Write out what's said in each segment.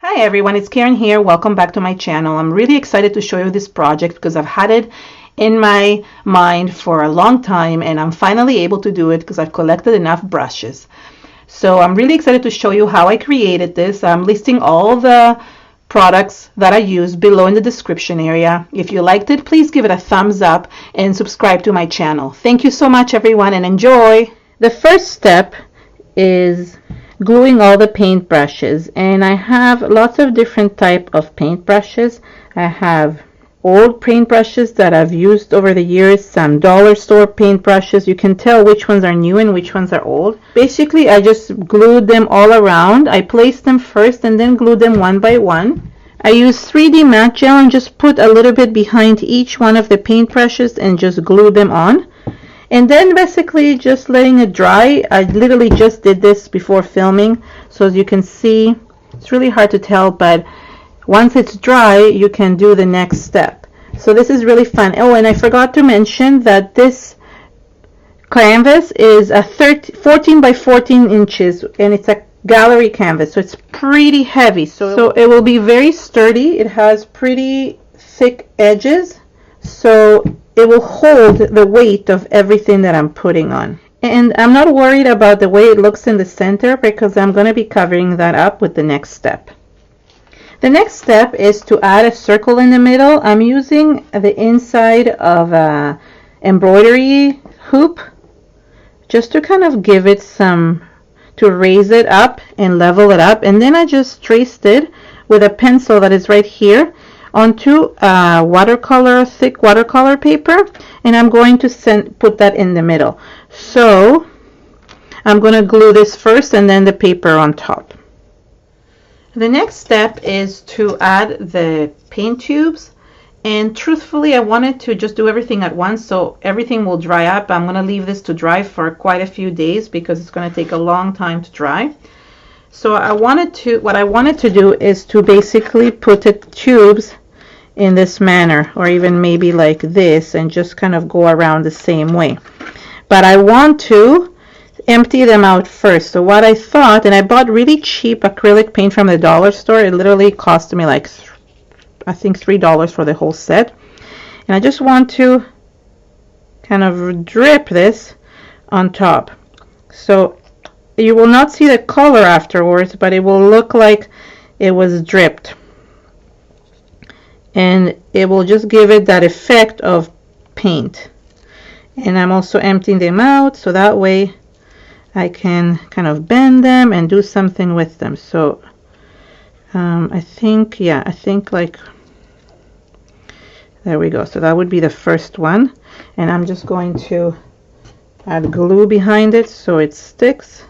Hi everyone, it's Keren here. Welcome back to my channel. I'm really excited to show you this project because I've had it in my mind for a long time and I'm finally able to do it because I've collected enough brushes. So I'm really excited to show you how I created this. I'm listing all the products that I use below in the description area. If you liked it, please give it a thumbs up and subscribe to my channel. Thank you so much everyone and enjoy! The first step is gluing all the paint brushes, and I have lots of different type of paint brushes. I have old paint brushes that I've used over the years, some dollar store paint brushes. You can tell which ones are new and which ones are old. Basically I just glued them all around. I placed them first and then glued them one by one. I used 3D matte gel and just put a little bit behind each one of the paint brushes and just glued them on. And then basically just letting it dry. I literally just did this before filming, so as you can see, it's really hard to tell, but once it's dry you can do the next step. So this is really fun. Oh, and I forgot to mention that this canvas is a 14 by 14 inches and it's a gallery canvas, so it's pretty heavy, so it will be very sturdy. It has pretty thick edges, so it will hold the weight of everything that I'm putting on. And I'm not worried about the way it looks in the center because I'm going to be covering that up with the next step. The next step is to add a circle in the middle. I'm using the inside of a embroidery hoop just to kind of give it some, to raise it up and level it up. And then I just traced it with a pencil that is right here onto watercolor, thick watercolor paper, and I'm going to put that in the middle. So I'm going to glue this first and then the paper on top. The next step is to add the paint tubes, and truthfully I wanted to just do everything at once so everything will dry up. I'm going to leave this to dry for quite a few days because it's going to take a long time to dry. So what I wanted to do is to basically put the tubes in this manner, or even maybe like this, and just kind of go around the same way. But I want to empty them out first. So what I thought, and I bought really cheap acrylic paint from the dollar store. It literally cost me like I think $3 for the whole set. And I just want to kind of drip this on top. So you will not see the color afterwards, but it will look like it was dripped. And it will just give it that effect of paint. And I'm also emptying them out so that way I can kind of bend them and do something with them. So I think like there we go. So that would be the first one, and I'm just going to add glue behind it so it sticks.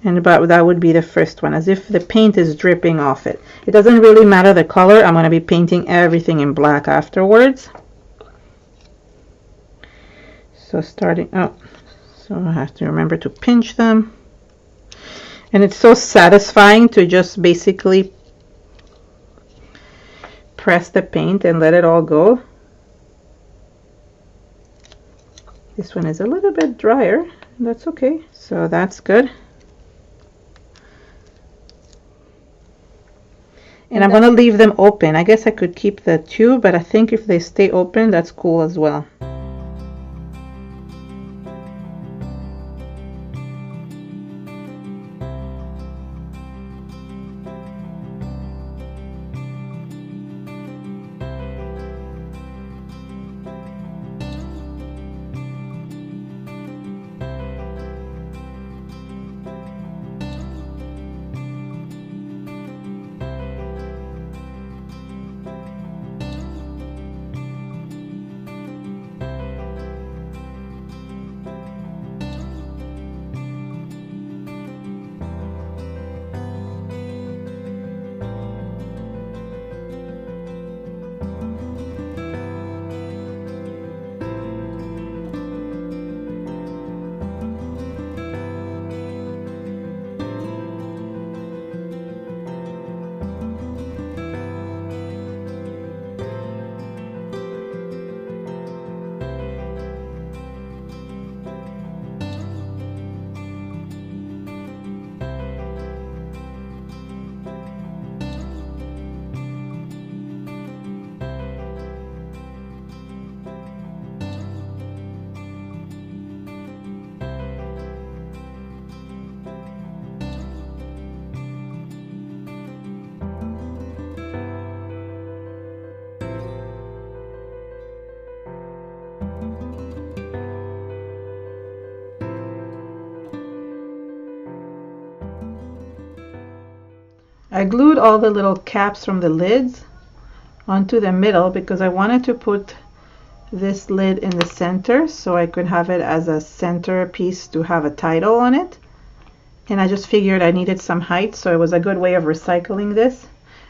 And that would be the first one, as if the paint is dripping off it. It doesn't really matter the color. I'm going to be painting everything in black afterwards. So so I have to remember to pinch them. And it's so satisfying to just basically press the paint and let it all go. This one is a little bit drier. That's okay. So that's good. And I'm going to leave them open. I guess I could keep the tube, but I think if they stay open, that's cool as well. I glued all the little caps from the lids onto the middle because I wanted to put this lid in the center so I could have it as a center piece to have a title on it. And I just figured I needed some height, so it was a good way of recycling this.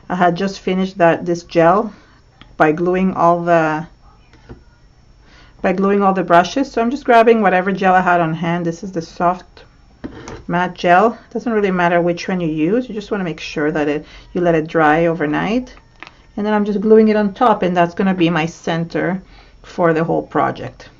I had just finished this gel by gluing all the brushes. So I'm just grabbing whatever gel I had on hand. This is the soft matte gel. It doesn't really matter which one you use. You just want to make sure that you let it dry overnight. And then I'm just gluing it on top, and that's going to be my center for the whole project.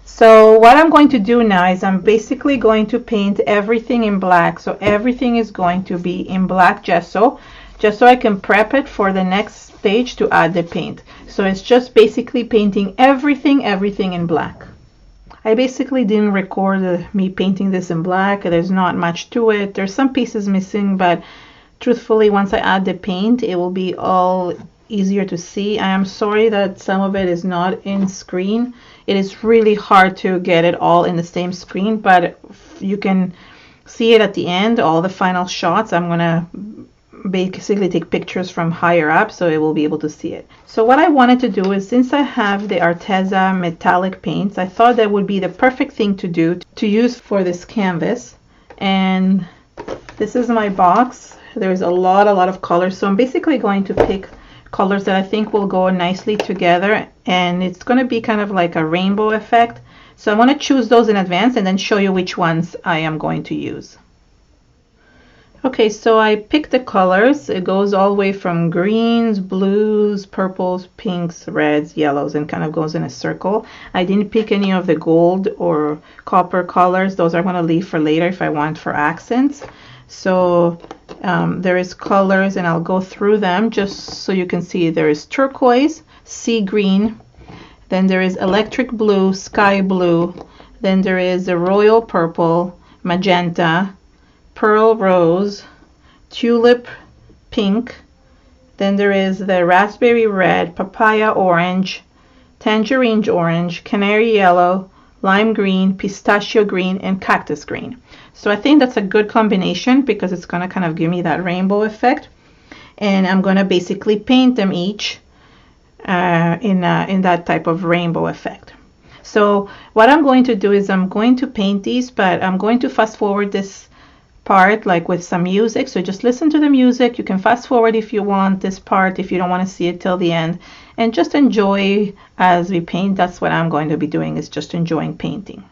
So what I'm going to do now is I'm basically going to paint everything in black. So everything is going to be in black gesso, just so I can prep it for the next stage to add the paint. So it's just basically painting everything in black. I basically didn't record me painting this in black. There's not much to it. There's some pieces missing, but truthfully, once I add the paint, it will be all easier to see. I am sorry that some of it is not in screen. It is really hard to get it all in the same screen, but you can see it at the end, all the final shots. I'm gonna basically take pictures from higher up so it will be able to see it. So what I wanted to do is, since I have the Arteza metallic paints, I thought that would be the perfect thing to do to use for this canvas. And this is my box. There's a lot of colors, so I'm basically going to pick colors that I think will go nicely together, and it's going to be kind of like a rainbow effect. So I want to choose those in advance and then show you which ones I am going to use. Okay, so I picked the colors. It goes all the way from greens, blues, purples, pinks, reds, yellows, and kind of goes in a circle. I didn't pick any of the gold or copper colors. Those I'm going to leave for later if I want for accents. So there is colors, and I'll go through them just so you can see. There is turquoise, sea green, then there is electric blue, sky blue, then there is the royal purple, magenta, pearl rose, tulip pink, then there is the raspberry red, papaya orange, tangerine orange, canary yellow, lime green, pistachio green, and cactus green. So I think that's a good combination because it's going to kind of give me that rainbow effect. And I'm going to basically paint them each in that type of rainbow effect. So what I'm going to do is I'm going to paint these, but I'm going to fast forward this part like with some music. So just listen to the music. You can fast forward if you want this part, if you don't want to see it till the end, and just enjoy as we paint. That's what I'm going to be doing, is just enjoying painting.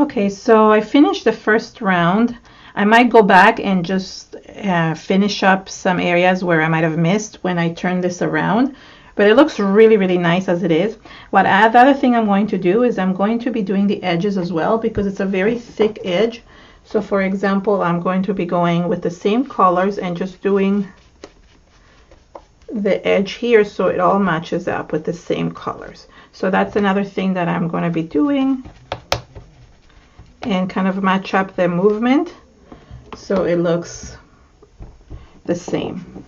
Okay, so I finished the first round. I might go back and just finish up some areas where I might have missed when I turn this around, but it looks really, really nice as it is. The other thing I'm going to do is I'm going to be doing the edges as well, because it's a very thick edge. So for example, I'm going to be going with the same colors and just doing the edge here so it all matches up with the same colors. So that's another thing that I'm going to be doing, and kind of match up the movement so it looks the same.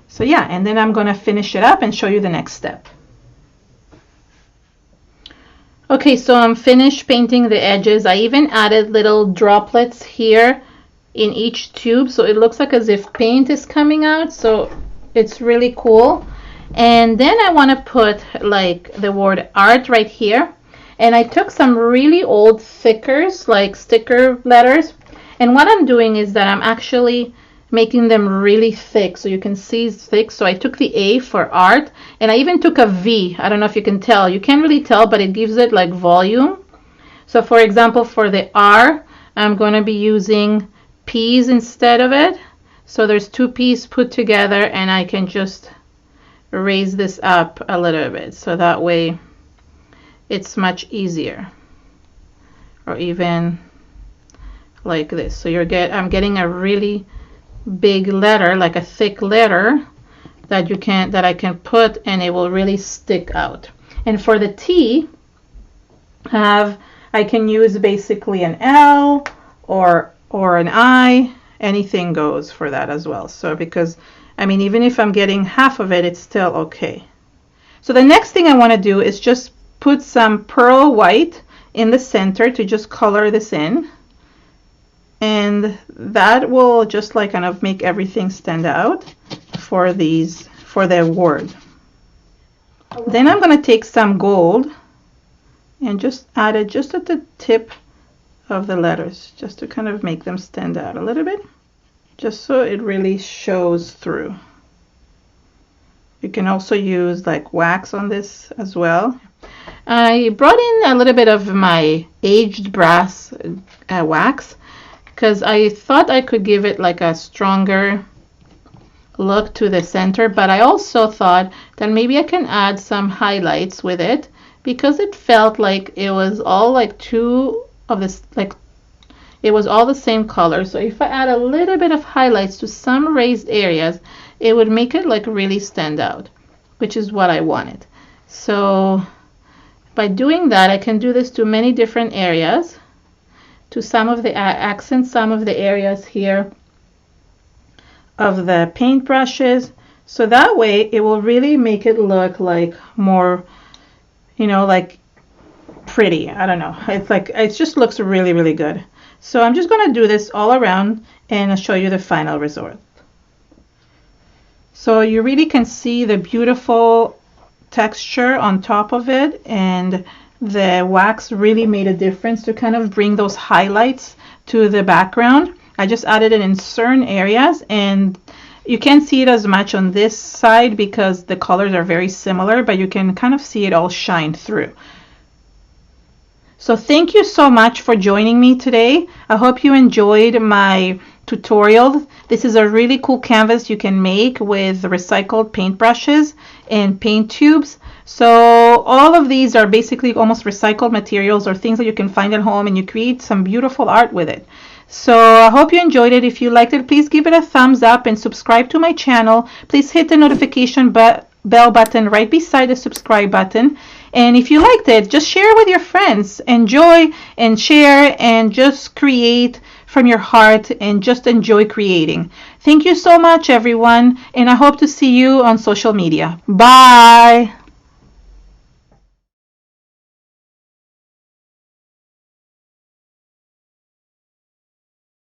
So yeah, and then I'm going to finish it up and show you the next step. Okay, so I'm finished painting the edges. I even added little droplets here in each tube, so it looks like as if paint is coming out, so it's really cool. And then I want to put like the word art right here, and I took some really old stickers, like sticker letters, and what I'm doing is that I'm actually making them really thick, so you can see it's thick. So I took the A for art, and I even took a V. I don't know if you can tell. You can't really tell, but it gives it like volume. So for example, for the R, I'm going to be using P's instead of it. So there's two P's put together, and I can just raise this up a little bit, so that way it's much easier. Or even like this. So I'm getting a really big letter, like a thick letter that I can put, and it will really stick out. And for the T, I can use basically an L or an I. Anything goes for that as well. So because I mean, even if I'm getting half of it, it's still okay. So the next thing I want to do is just put some pearl white in the center to just color this in, and that will just like kind of make everything stand out for the word. Then I'm going to take some gold and just add it just at the tip of the letters, just to kind of make them stand out a little bit, just so it really shows through. You can also use like wax on this as well. I brought in a little bit of my aged brass wax, because I thought I could give it like a stronger look to the center, but I also thought that maybe I can add some highlights with it, because it felt like it was all like it was all the same color. So if I add a little bit of highlights to some raised areas, it would make it like really stand out, which is what I wanted. So by doing that, I can do this to many different areas, to some of the accents, some of the areas here of the paint brushes. So that way it will really make it look like more, you know, like pretty. I don't know. It's like, it just looks really, really good. So I'm just going to do this all around and I'll show you the final result. So you really can see the beautiful texture on top of it, and the wax really made a difference to kind of bring those highlights to the background. I just added it in certain areas, and you can't see it as much on this side because the colors are very similar, but you can kind of see it all shine through. So thank you so much for joining me today. I hope you enjoyed my tutorial. This is a really cool canvas you can make with recycled paintbrushes and paint tubes. So all of these are basically almost recycled materials or things that you can find at home, and you create some beautiful art with it. So I hope you enjoyed it. If you liked it, please give it a thumbs up and subscribe to my channel. Please hit the notification bell button right beside the subscribe button. And if you liked it, just share with your friends. Enjoy and share and just create from your heart and just enjoy creating. Thank you so much, everyone, and I hope to see you on social media. Bye!